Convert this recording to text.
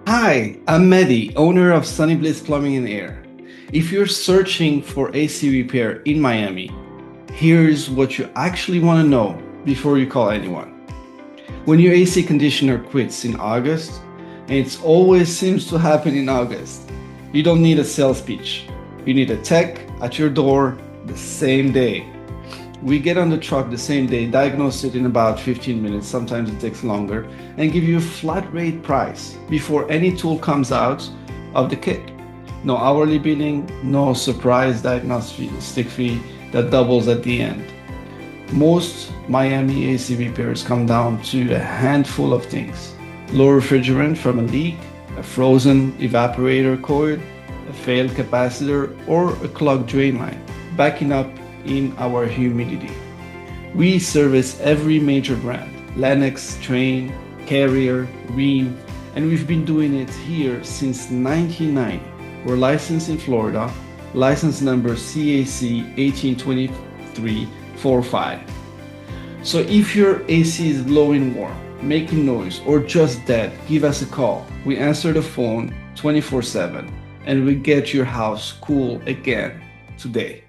Hi, I'm Mehdi, owner of Sunny Bliss Plumbing Air. If you're searching for AC repair in Miami, here's what you actually want to know before you call anyone. When your AC conditioner quits in August, and it always seems to happen in August, you don't need a sales pitch. You need a tech at your door the same day. We get on the truck the same day, diagnose it in about 15 minutes, sometimes it takes longer, and give you a flat rate price before any tool comes out of the kit. No hourly billing, no surprise diagnostic fee that doubles at the end. Most Miami AC repairs come down to a handful of things: low refrigerant from a leak, a frozen evaporator coil, a failed capacitor, or a clogged drain line backing up in our humidity. We service every major brand: Lennox, Trane, Carrier, Rheem, and we've been doing it here since 1990. We're licensed in Florida, license number CAC 182345. So if your AC is blowing warm, making noise, or just dead, give us a call. We answer the phone 24/7 and we get your house cool again today.